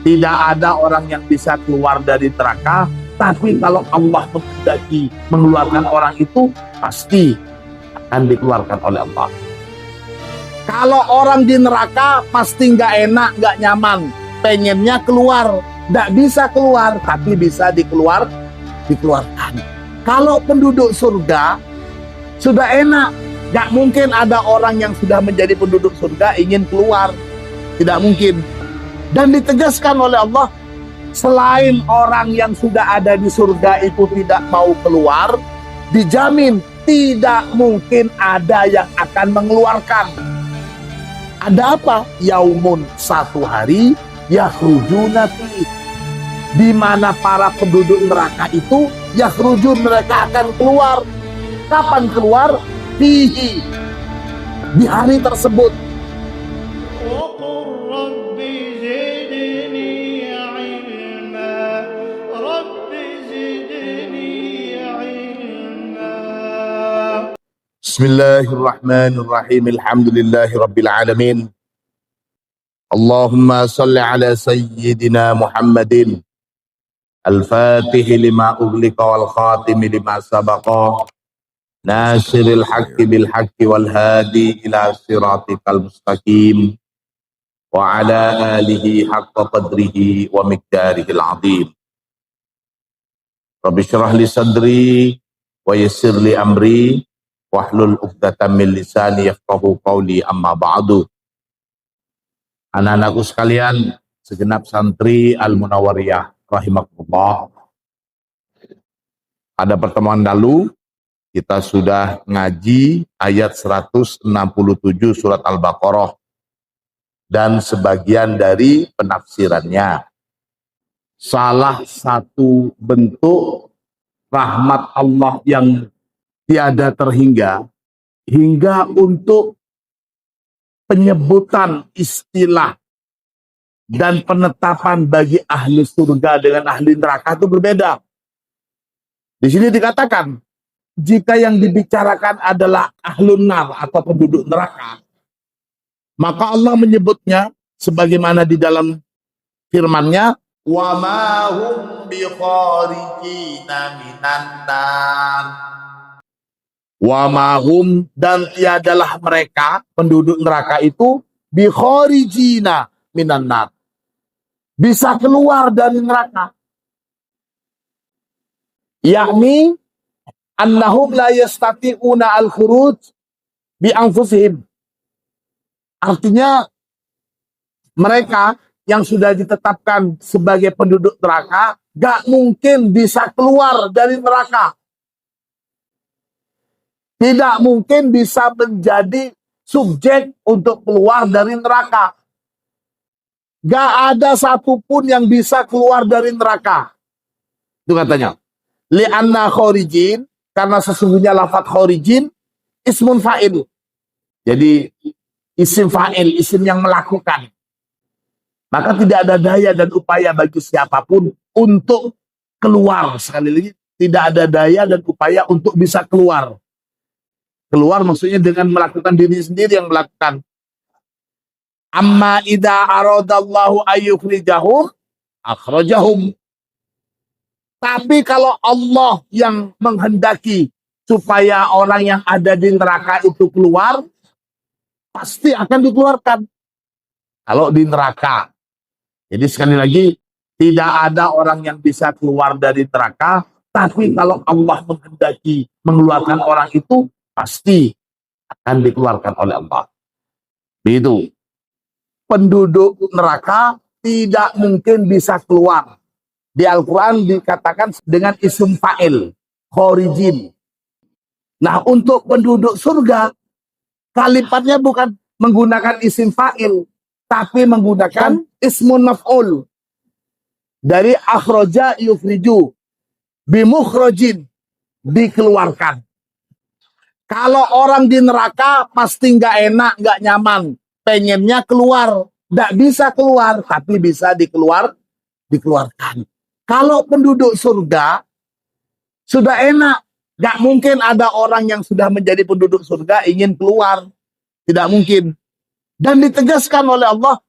Tidak ada orang yang bisa keluar dari neraka, tapi kalau Allah menghendaki mengeluarkan orang itu, pasti akan dikeluarkan oleh Allah. Kalau orang di neraka, pasti nggak enak, nggak nyaman, pengennya keluar, nggak bisa keluar, tapi bisa dikeluarkan. Kalau penduduk surga, sudah enak, nggak mungkin ada orang yang sudah menjadi penduduk surga ingin keluar, tidak mungkin. Dan ditegaskan oleh Allah, selain orang yang sudah ada di surga itu tidak mau keluar, dijamin tidak mungkin ada yang akan mengeluarkan. Ada apa? Yaumun, satu hari, yakhrujuna fi, di mana para penduduk neraka itu yakhrujun, mereka akan keluar. Kapan keluar? Fihi, di hari tersebut. Bismillahirrahmanirrahim. Alhamdulillahirabbil alamin. Allahumma shalli ala sayyidina Muhammadin al-Fatih lima ughliqa wal khatim lima sabaqa nasiril haqqi bil haqqi wal hadi ila siratikal mustaqim wa ala alihi haqqa qadrihi wa miqdarihil azim. Rabbi shrah li sadri wa yassir li amri wahlul 'uqdatam min lisani yafqahu qawli, amma ba'du. Anak-anakku sekalian, segenap santri Al-Munawwariyah rahimakumullah. Pada pertemuan lalu kita sudah ngaji ayat 167 surat Al-Baqarah dan sebagian dari penafsirannya. Salah satu bentuk rahmat Allah yang tiada terhingga, hingga untuk penyebutan istilah dan penetapan bagi ahli surga dengan ahli neraka itu berbeda. Di sini dikatakan, jika yang dibicarakan adalah ahlun nar atau penduduk neraka, maka Allah menyebutnya sebagaimana di dalam firman-Nya, wa ma hum bi kharijina minan nar. Wa mahum, dan tiadalah mereka penduduk neraka itu bi kharijina minan nar, bisa keluar dari neraka, yakni annahum la yastati'una al-khuruj bi anfusihim. Artinya mereka yang sudah ditetapkan sebagai penduduk neraka gak mungkin bisa keluar dari neraka, tidak mungkin bisa menjadi subjek untuk keluar dari neraka. Gak ada satupun yang bisa keluar dari neraka. Itu katanya. Li'anna khorijin, karena sesungguhnya lafadz khorijin ismun fa'il. Jadi isim fa'il, isim yang melakukan. Maka tidak ada daya dan upaya bagi siapapun untuk keluar. Sekali lagi, tidak ada daya dan upaya untuk bisa keluar. Keluar maksudnya dengan melakukan diri sendiri yang melakukan. Amma idza aradallahu ayyukhrijahum akhrajahum. Tapi kalau Allah yang menghendaki supaya orang yang ada di neraka itu keluar, pasti akan dikeluarkan. Kalau di neraka. Jadi sekali lagi, tidak ada orang yang bisa keluar dari neraka, tapi kalau Allah menghendaki mengeluarkan orang itu, pasti akan dikeluarkan oleh Allah. Begitu. Penduduk neraka tidak mungkin bisa keluar. Di Al-Quran dikatakan dengan isim fa'il, khorijin. Nah, untuk penduduk surga, kalimatnya bukan menggunakan isim fa'il, tapi menggunakan ismun maf'ul. Dari akhroja yukhriju, bimukhrojin, dikeluarkan. Kalau orang di neraka pasti nggak enak, nggak nyaman, pengennya keluar, nggak bisa keluar, tapi bisa dikeluarkan. Kalau penduduk surga sudah enak, nggak mungkin ada orang yang sudah menjadi penduduk surga ingin keluar, tidak mungkin. Dan ditegaskan oleh Allah,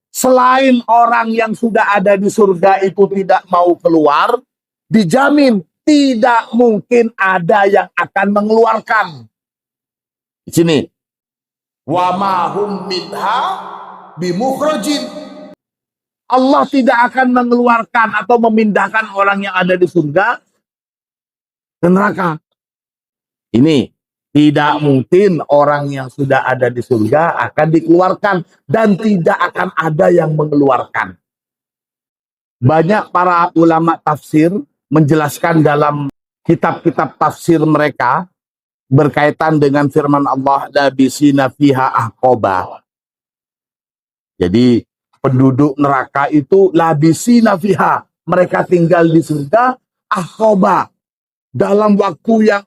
selain orang yang sudah ada di surga itu tidak mau keluar, dijamin tidak mungkin ada yang akan mengeluarkan. Di sini, wa mahum minha bimukhrajin. Allah tidak akan mengeluarkan atau memindahkan orang yang ada di surga ke neraka. Ini tidak mungkin orang yang sudah ada di surga akan dikeluarkan dan tidak akan ada yang mengeluarkan. Banyak para ulama tafsir menjelaskan dalam kitab-kitab tafsir mereka berkaitan dengan firman Allah labisina fiha ahqaba. Jadi penduduk neraka itu labisina fiha, mereka tinggal di surga ahqaba dalam waktu yang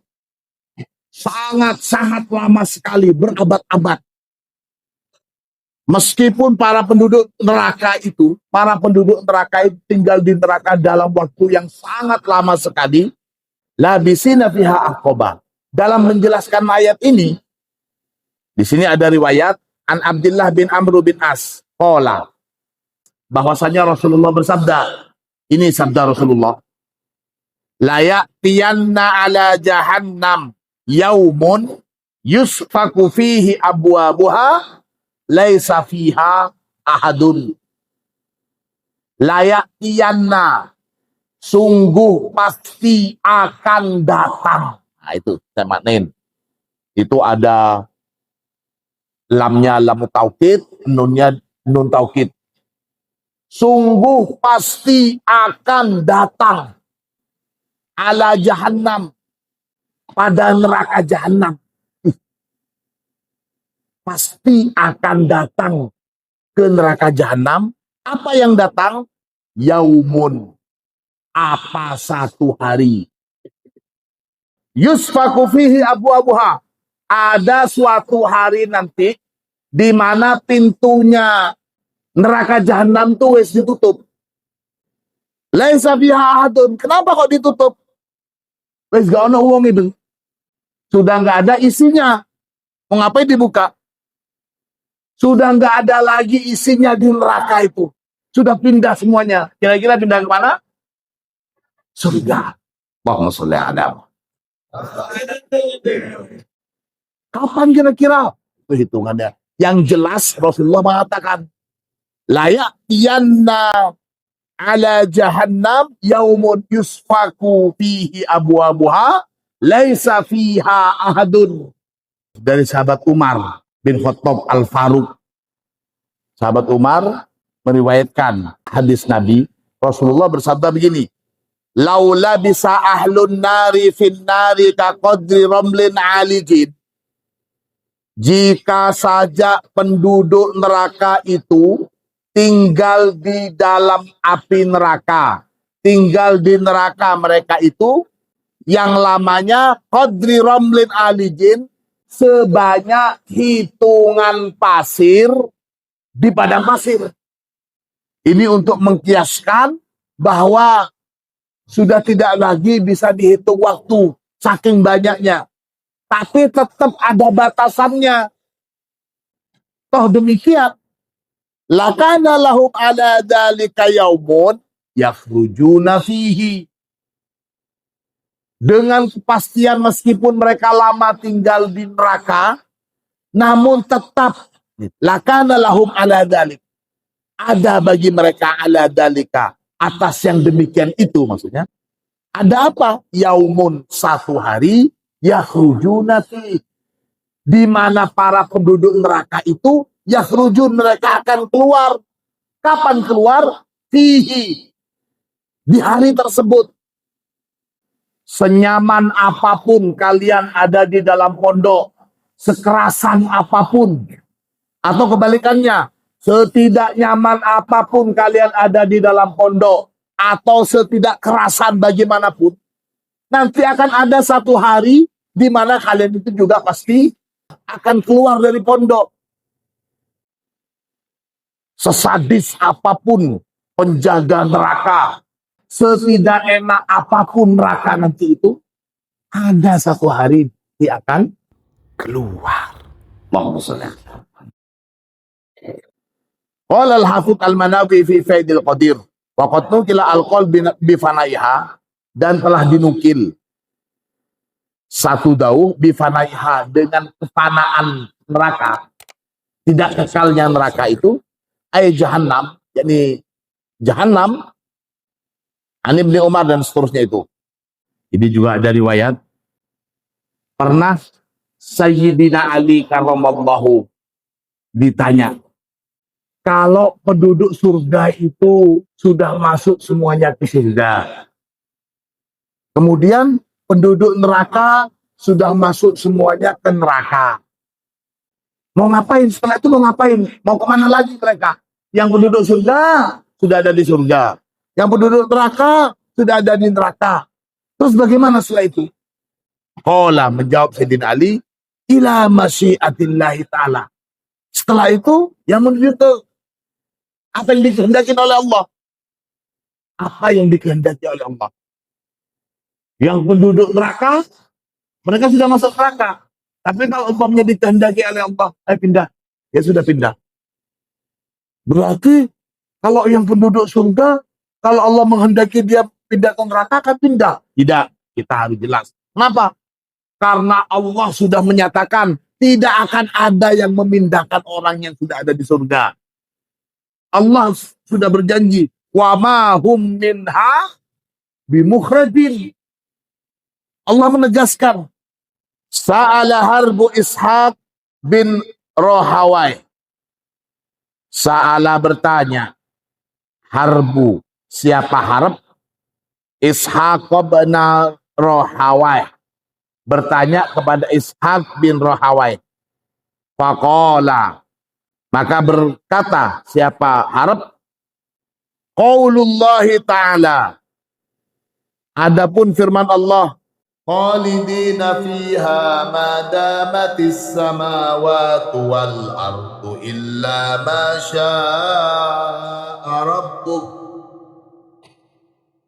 sangat-sangat lama sekali, berabad-abad. Meskipun para penduduk neraka itu tinggal di neraka dalam waktu yang sangat lama sekali, labisina fiha ahqaba. Dalam menjelaskan ayat ini, di sini ada riwayat an Abdullah bin Amr bin As qala, bahwasanya Rasulullah bersabda, ini sabda Rasulullah, la ya'tiyanna ala jahannam yaumun yusfaku fihi abwabuha laisa fiha ahadun. Layatiyanna, sungguh pasti akan datang. Nah, itu saya maknain. Itu ada lamnya lam taukid, nunnya nun taukid. Sungguh pasti akan datang ala jahannam, pada neraka jahanam. Pasti akan datang ke neraka jahanam. Apa yang datang? Yaumun, apa satu hari. Yusfaku fihi abu-abuha, ada suatu hari nanti di mana pintunya neraka jahanam tuh wis ditutup. Laisa fiha ahadun. Kenapa kok ditutup? Wis gak ono wong itu. Sudah nggak ada isinya. Mau ngapain dibuka? Sudah nggak ada lagi isinya di neraka itu. Sudah pindah semuanya. Kira-kira pindah ke mana? Surga. Allahumma sholli ala. Kapan kira-kira? Itu hitungannya. Yang jelas Rasulullah mengatakan, layak tiyanna ala jahannam yaumun yusfaku fihi abu-abuha laisa fiha ahadun. Dari sahabat Umar bin Khattab Al-Faruq. Sahabat Umar meriwayatkan hadis Nabi, Rasulullah bersabda begini, laula bisa ahlun nari fin nari ka qadri ramlin alijin. Jika saja penduduk neraka itu tinggal di dalam api neraka, tinggal di neraka mereka itu yang lamanya qadri ramlin alijin, sebanyak hitungan pasir di padang pasir. Ini untuk mengkiaskan bahwa sudah tidak lagi bisa dihitung waktu saking banyaknya. Tapi tetap ada batasannya. Toh demikian, lakana lahum ala dzalika yaumun yakhrujuna fihi. Dengan kepastian meskipun mereka lama tinggal di neraka, namun tetap lakana lahum ala dzalik. Ada bagi mereka ala dzalika, atas yang demikian itu maksudnya. Ada apa? Yaumun, satu hari, yakhrujuna fihi. Di mana para penduduk neraka itu yakhrujun, mereka akan keluar. Kapan keluar? Fihi, di hari tersebut. Senyaman apapun kalian ada di dalam pondok, sekerasan apapun, atau kebalikannya, setidak nyaman apapun kalian ada di dalam pondok, atau setidak kerasan bagaimanapun, nanti akan ada satu hari di mana kalian itu juga pasti akan keluar dari pondok. Sesadis apapun penjaga neraka, setidak enak apapun neraka nanti itu, ada satu hari dia akan keluar. Qala al-Hafidz al-Manawi fi Faidil Qadir wa qad nukila al-qaul bi fanaiha, dan telah dinukil satu dauh bi fanaiha, dengan kefanaan neraka, tidak kekalnya neraka itu, ay jahannam, yakni jahannam, an Ibnu Umar dan seterusnya itu. Ini juga ada riwayat, pernah Sayyidina Ali karramallahu ditanya, kalau penduduk surga itu sudah masuk semuanya ke surga, kemudian penduduk neraka sudah masuk semuanya ke neraka, mau ngapain setelah itu? Mau ngapain? Mau kemana lagi mereka? Yang penduduk surga sudah ada di surga, yang penduduk neraka sudah ada di neraka. Terus bagaimana setelah itu? Qala, menjawab Sayyidina Ali, ila masyiatillahi ta'ala. Setelah itu, yang menuju ke apa yang dikehendaki oleh Allah. Apa yang dikehendaki oleh Allah. Yang penduduk neraka, mereka sudah masuk neraka. Tapi kalau umpamanya dikehendaki oleh Allah, pindah. Ya sudah pindah. Berarti, kalau yang penduduk surga, kalau Allah menghendaki dia pindah ke neraka, akan pindah. Tidak, kita harus jelas. Kenapa? Karena Allah sudah menyatakan tidak akan ada yang memindahkan orang yang sudah ada di surga. Allah sudah berjanji, wa ma hum minha bimukhrajin. Allah menegaskan, sa'ala harbu Ishaq bin Rohawai. Sa'ala bertanya, harbu, siapa harb? Ishaq bin Rohawai bertanya kepada Ishaq bin Rohawai. Faqala, maka berkata siapa harap? Qaulullahi ta'ala, adapun firman Allah, khalidina fiha ma damatis samawati wal ardu illa ma syaa rabbuk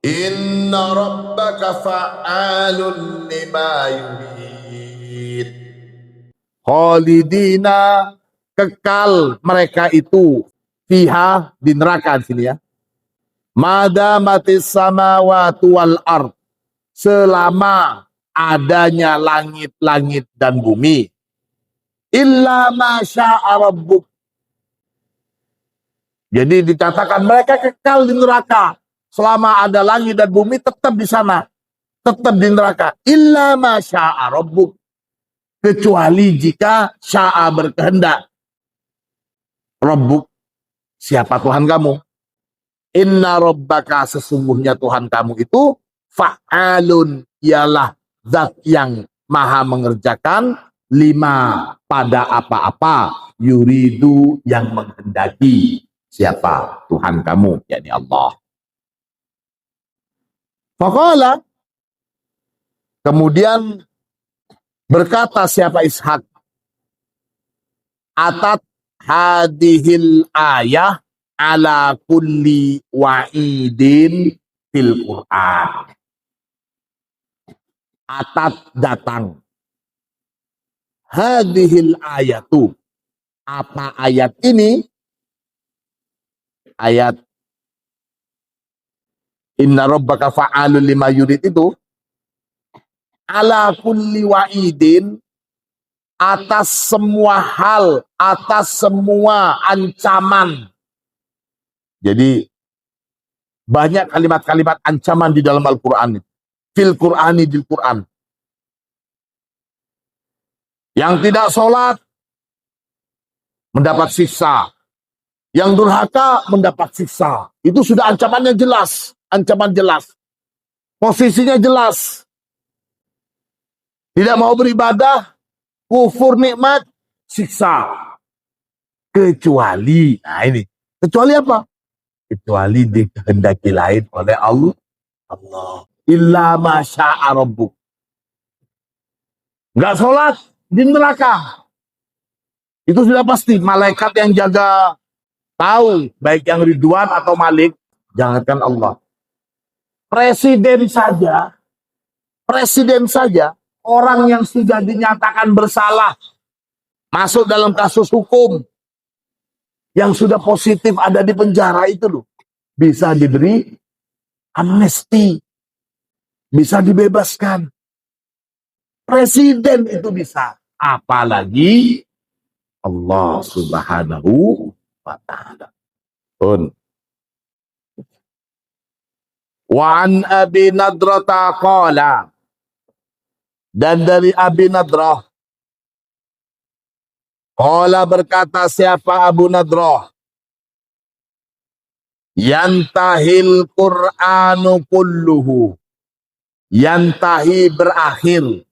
inna rabbaka fa'alun lima yurid. Khalidina, kekal mereka itu, fiha, di neraka di sini ya. Madamatis samawati wal ard, selama adanya langit-langit dan bumi. Illa ma syaa rabbuk. Jadi dikatakan mereka kekal di neraka. Selama ada langit dan bumi tetap di sana. Tetap di neraka. Illa ma syaa rabbuk. Kecuali jika syaa berkehendak. Rabbuk, siapa Tuhan kamu? Inna rabbaka, sesungguhnya Tuhan kamu itu fa'alun, ialah zat yang maha mengerjakan, lima, pada apa-apa, yuridu, yang menghendaki. Siapa Tuhan kamu? Yakni Allah. Faqala, kemudian berkata siapa Ishaq, atat hadihil ayah ala kulli wa'idin fil Qur'an. Atat, datang, hadihil ayatu, apa ayat ini? Ayat inna rabbaka fa'alun lima yurid itu, ala kulli wa'idin, atas semua hal, atas semua ancaman. Jadi banyak kalimat-kalimat ancaman di dalam Al-Quran. Fil Qur'ani, di Quran. Yang tidak sholat mendapat siksa. Yang durhaka mendapat siksa. Itu sudah ancamannya jelas. Ancaman jelas. Posisinya jelas. Tidak mau beribadah, kufur nikmat, siksa. Kecuali, nah ini. Kecuali apa? Kecuali dikehendaki lain oleh Allah. Illa ma syaa rabbuk. Enggak sholat, di neraka. Itu sudah pasti. Malaikat yang jaga tahu, baik yang Ridwan atau Malik, jangankan Allah. Presiden saja, orang yang sudah dinyatakan bersalah, masuk dalam kasus hukum, Yang sudah positif ada di penjara itu loh, bisa diberi amnesti, bisa dibebaskan. Presiden itu bisa, apalagi Allah Subhanahu wa ta'ala. Wa an Abi Nadrata qala, dan dari Abi Nadrah qala, berkata siapa Abu Nadrah, yantahil Qur'anu kulluhu, yantahi berakhir,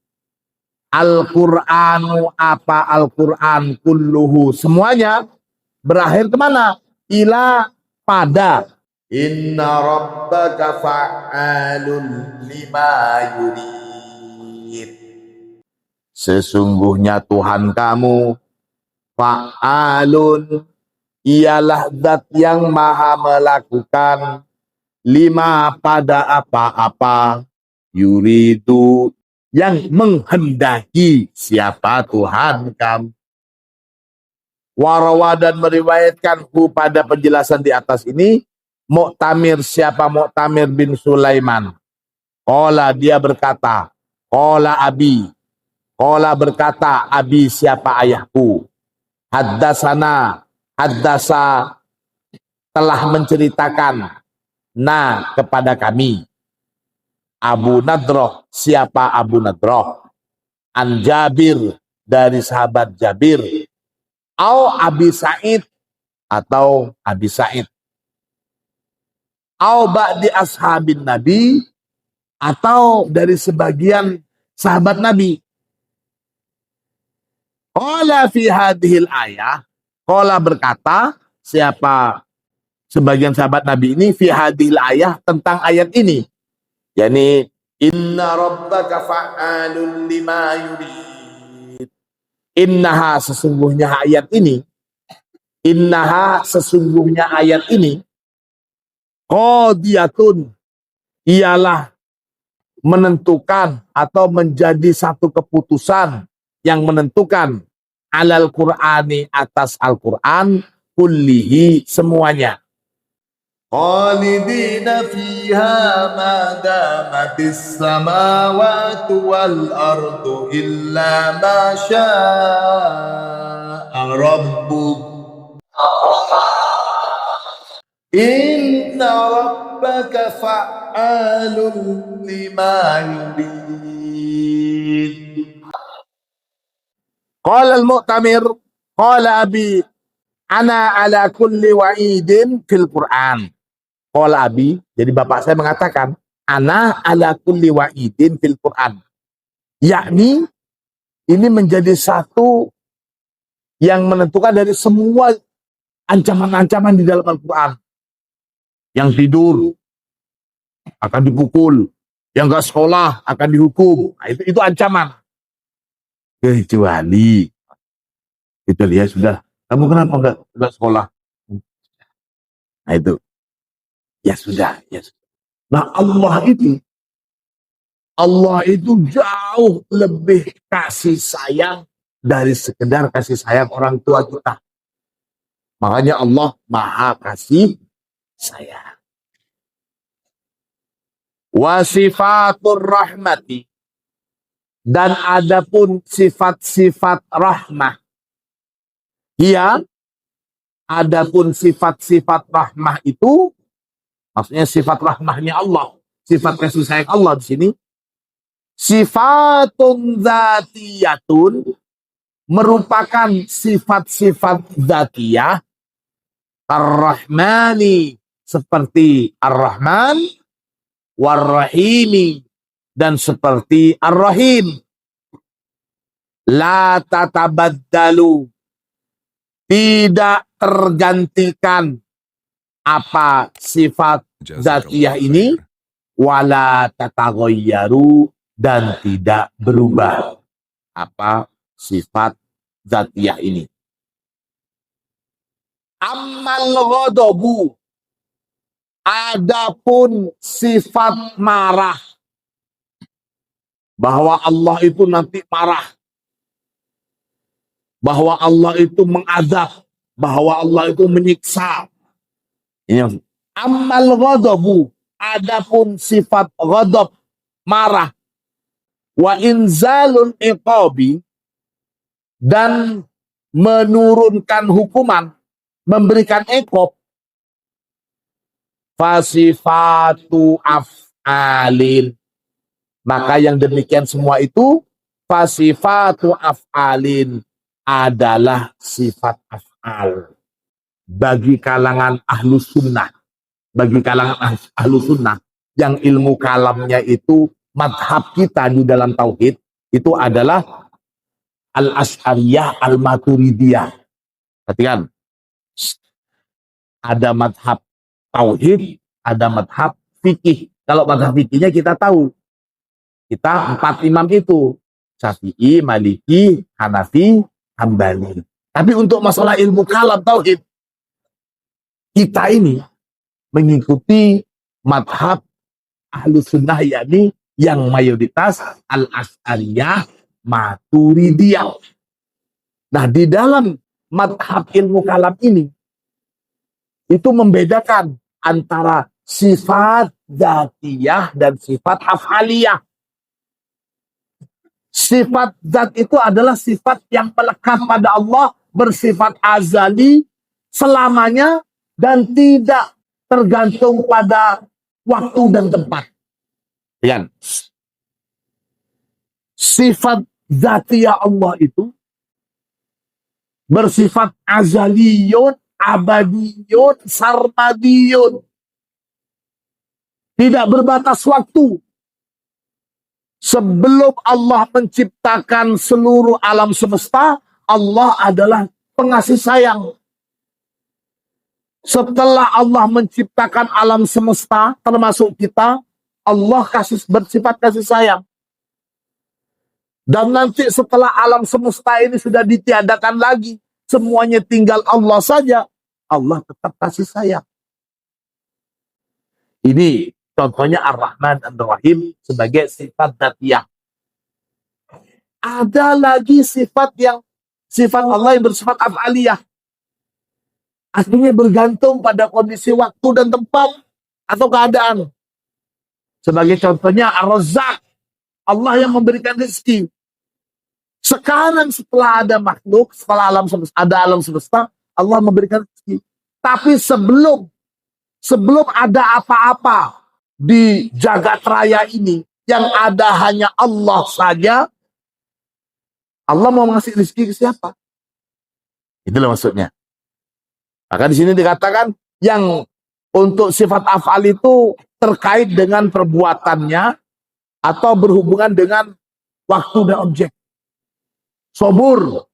Al-Qur'anu apa Al-Qur'an, kulluhu semuanya, berakhir kemana? Ila pada, inna rabbaka fa'alun lima yurid, sesungguhnya Tuhan kamu fa'alun, ialah zat yang maha melakukan, lima pada apa-apa, yuridu yang menghendaki siapa Tuhan kamu. Warawa, dan meriwayatkan pada penjelasan di atas ini, Mu'tamir, siapa Mu'tamir bin Sulaiman. Qala, dia berkata, qala abi, qala berkata abi, siapa ayahku, haddasana, haddasa telah menceritakan, nah kepada kami, Abu Nadrah, siapa Abu Nadrah, an Jabir, dari sahabat Jabir, au Abi Sa'id, atau Abi Sa'id, au ba'di ashabin Nabi, atau dari sebagian sahabat Nabi. Qala fi hadhil ayah, qala berkata siapa sebagian sahabat Nabi ini, fi hadhil ayah, tentang ayat ini, yakni inna rabbaka fa'alun lima yurid. Innaha, sesungguhnya ayat ini, innaha, sesungguhnya ayat ini, qadiyatun, ialah menentukan atau menjadi satu keputusan yang menentukan, alal Qur'ani, atas Al-Qur'an, kullihi, semuanya. Khalidina fiha ma damatis samawati wal ardu illa ma syaa rabbuk. Inna rabbaka fa'alun lima yurid. Qala al-Mu'tamir, qala abi, ana ala kulli wa'idin fil Qur'an. Qala abi, jadi bapak saya mengatakan, ana ala kulli wa'idin fil Qur'an. Yakni, ini menjadi satu yang menentukan dari semua ancaman-ancaman di dalam Al-Quran. Yang tidur akan dipukul, yang gak sekolah akan dihukum. Nah, itu ancaman. Kecuali kita lihat sudah, kamu kenapa enggak sekolah? Nah itu, ya sudah, ya sudah. Nah Allah itu jauh lebih kasih sayang dari sekedar kasih sayang orang tua kita. Makanya Allah maha kasih sayang. Wasifatur rahmati, dan adapun sifat-sifat rahmah. Iya, adapun sifat-sifat rahmah itu, maksudnya sifat rahmahnya Allah, sifat kasih sayang Allah di sini, sifatun dzatiyatun, merupakan sifat-sifat dzatiyah, ar-Rahmani, seperti ar-Rahman, war-Rahimi, dan seperti ar-Rahim. La tatabaddalu, tidak tergantikan apa sifat dzatiyah ini, wala tataghayyaru, dan tidak berubah apa sifat dzatiyah ini. Ammal ghadabu, adapun sifat marah, bahwa Allah itu nanti marah, bahwa Allah itu mengadab, bahwa Allah itu menyiksa. Ini amal ghadabu, adapun sifat ghadab, marah, wa inzalul iqabi, dan menurunkan hukuman, memberikan iqab, fasifatu af'alin, maka yang demikian semua itu fasifatu af'alin, adalah sifat af'al bagi kalangan ahlus sunnah. Bagi kalangan ahlus sunnah yang ilmu kalamnya itu madhab kita di dalam tauhid itu adalah al-asy'ariyah al-maturidiyah. Perhatikan, ada madhab tauhid, ada madhab fikih. Kalau madhab fikihnya kita tahu, kita 4 imam itu, Syafi'i, Maliki, Hanafi, Hambali. Tapi untuk masalah ilmu kalam tauhid, kita ini mengikuti madhab ahlus sunnah, yakni yang mayoritas al-asy'ariyah maturidiyah. Nah, di dalam madhab ilmu kalam ini itu membedakan antara sifat dzatiyah dan sifat af'aliyah. Sifat zat itu adalah sifat yang melekat pada Allah, bersifat azali selamanya dan tidak tergantung pada waktu dan tempat. Yan. Sifat dzatiyah Allah itu bersifat azaliyun, abadiyun, sarmadiyun. Tidak berbatas waktu. Sebelum Allah menciptakan seluruh alam semesta, Allah adalah pengasih sayang. Setelah Allah menciptakan alam semesta, termasuk kita, Allah bersifat kasih sayang. Dan nanti setelah alam semesta ini sudah ditiadakan lagi, semuanya tinggal Allah saja, Allah tetap kasih sayang. Ini contohnya Ar-Rahman Ar-Rahim sebagai sifat dzatiyah. Ada lagi sifat Allah yang bersifat af'aliyah. Artinya bergantung pada kondisi waktu dan tempat atau keadaan. Sebagai contohnya Ar-Razzaq, Allah yang memberikan rezeki. Sekarang setelah ada makhluk, setelah alam semesta, Allah memberikan rezeki. Tapi sebelum ada apa-apa di jagat raya ini, yang ada hanya Allah saja, Allah mau ngasih rezeki ke siapa? Itulah maksudnya. Maka di sini dikatakan yang untuk sifat af'al itu terkait dengan perbuatannya atau berhubungan dengan waktu dan objek. Sabur,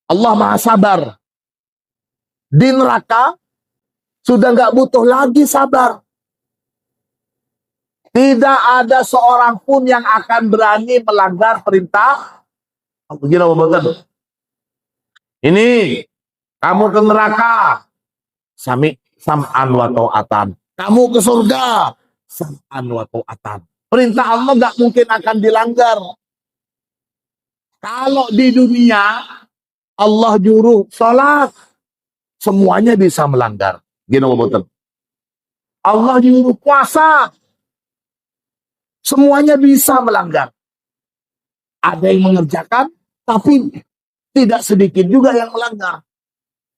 Allah maha sabar. Di neraka sudah nggak butuh lagi sabar. Tidak ada seorang pun yang akan berani melanggar perintah. Ini kamu ke neraka, sam'an wa ta'atan. Kamu ke surga, sam'an wa ta'atan. Perintah Allah nggak mungkin akan dilanggar. Kalau di dunia Allah nyuruh sholat, semuanya bisa melanggar. Gini betul. Allah nyuruh puasa, semuanya bisa melanggar. Ada yang mengerjakan, tapi tidak sedikit juga yang melanggar.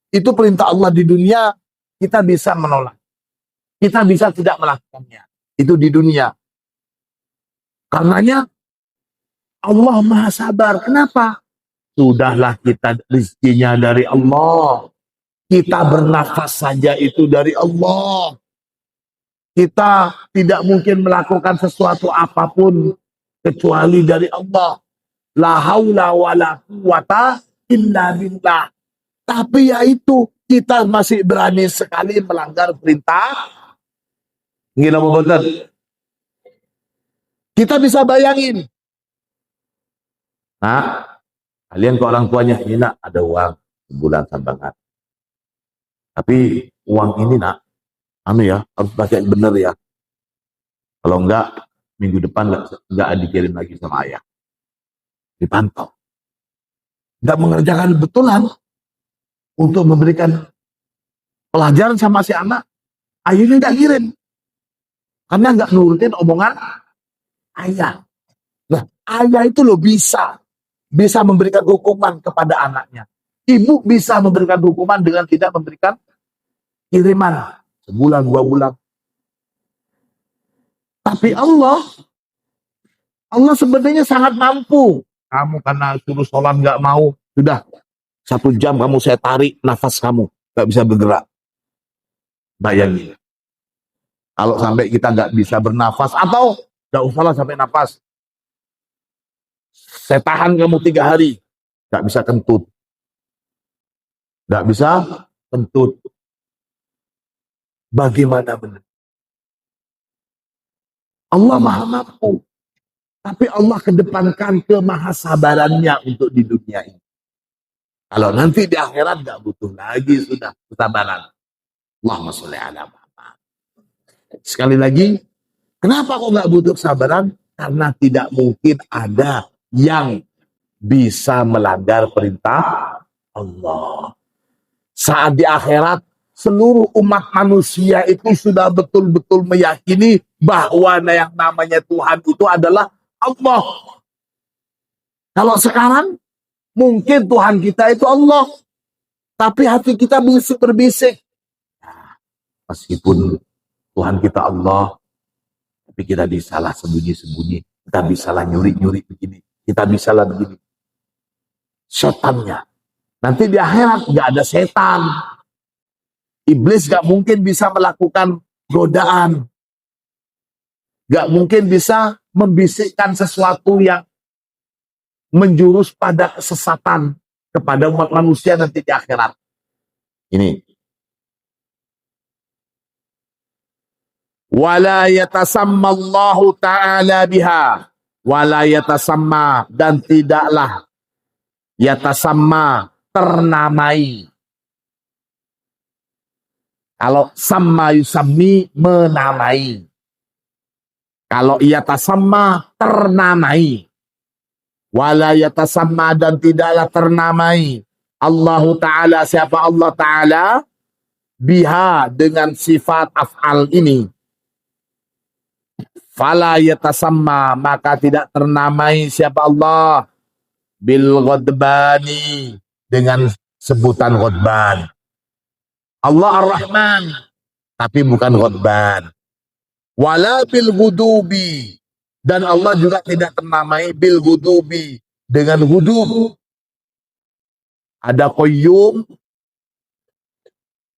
Itu perintah Allah di dunia, kita bisa menolak. Kita bisa tidak melakukannya. Itu di dunia. Karenanya Allah maha sabar. Kenapa? Sudahlah, kita rezekinya dari Allah. Kita bernafas saja itu dari Allah. Kita tidak mungkin melakukan sesuatu apapun kecuali dari Allah. La haula wa la quwata illa billah. Tapi yaitu kita masih berani sekali melanggar perintah. Gila betul. Kita bisa bayangin. Nah, kalian ke orang tuanya, ini nak ada uang sebulan sambangan. Tapi uang ini nak, harus pakai bener ya. Kalau enggak, minggu depan enggak dikirim lagi sama ayah. Dipantau. Enggak mengerjakan betulan. untuk memberikan pelajaran sama si anak, ayahnya nggak ngirim. Karena nggak nurutin omongan ayah. Nah, ayah itu loh bisa memberikan hukuman kepada anaknya. Ibu bisa memberikan hukuman dengan tidak memberikan kiriman sebulan, 2 bulan. Tapi Allah sebenarnya sangat mampu. Kamu karena suruh sholat nggak mau, sudah 1 jam kamu saya tarik nafas kamu, nggak bisa bergerak. Bayangin. Kalau sampai kita nggak bisa bernafas, atau nggak usahlah sampai nafas, saya tahan kamu 3 hari, nggak bisa kentut, nggak bisa kentut. Bagaimana benar? Allah maha mampu, tapi Allah kedepankan kemahasabarannya untuk di dunia ini. Kalau nanti di akhirat nggak butuh lagi sudah kesabaran. Allahumma sholli ala Muhammad. Sekali lagi, kenapa kok nggak butuh kesabaran? Karena tidak mungkin ada yang bisa melanggar perintah Allah. Saat di akhirat, seluruh umat manusia itu sudah betul-betul meyakini bahwa yang namanya Tuhan itu adalah Allah. Kalau sekarang, mungkin Tuhan kita itu Allah, tapi hati kita berbisik. Nah, meskipun Tuhan kita Allah, tapi kita disalah sembunyi-sembunyi, kita bisalah nyuri-nyuri begini, kita bisalah begini. Setannya. Nanti di akhirat nggak ada setan. Iblis nggak mungkin bisa melakukan godaan. Nggak mungkin bisa membisikkan sesuatu yang menjurus pada kesesatan kepada umat manusia nanti di akhirat. Ini. Wala yatasamma Allahu ta'ala biha. Wala yatasamma, dan tidaklah yatasamma, ternamai. Kalau sama yusami, menamai. Kalau yatasamma, ternamai. Wala yatasamma, dan tidaklah ternamai. Allahu Ta'ala, siapa Allah Ta'ala? Biha, dengan sifat af'al ini. Fala yatasamma, maka tidak ternamai siapa Allah? Bil ghadbani, dengan sebutan ghadban. Allah Ar-Rahman, tapi bukan ghadban. Wala bil ghudubi, dan Allah juga tidak ternamai bil ghudubi, dengan hudub. Ada Qayyum,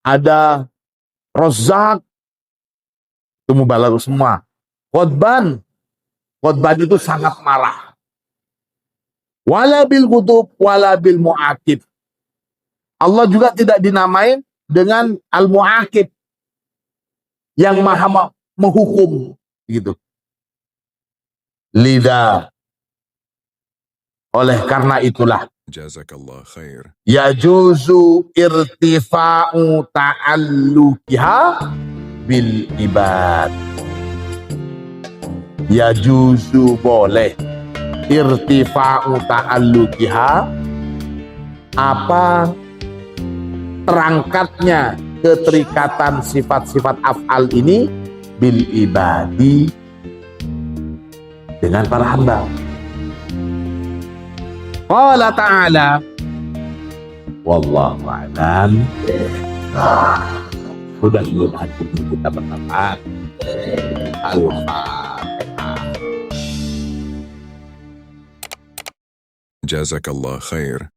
ada Razzaq, itu mubalagh semua. Ghadban itu sangat marah. Wala bil ghudub, wala bil mu'akib. Allah juga tidak dinamai dengan al-mu'akib, yang maha menghukum, gitu. Lidah, oleh karena itulah, Jazakallah khair. yajuzu irtifa'u ta'alluqiha bil ibad. Yajuzu, boleh, irtifa'u ta'alluqiha, apa terangkatnya keterikatan sifat-sifat af'al ini bil ibadi, dengan para hamba. Qala ta'ala, wallahu a'lam. Mudah-mudahan kita bermanfaat. Al-Fatihah. Jazakallah khair.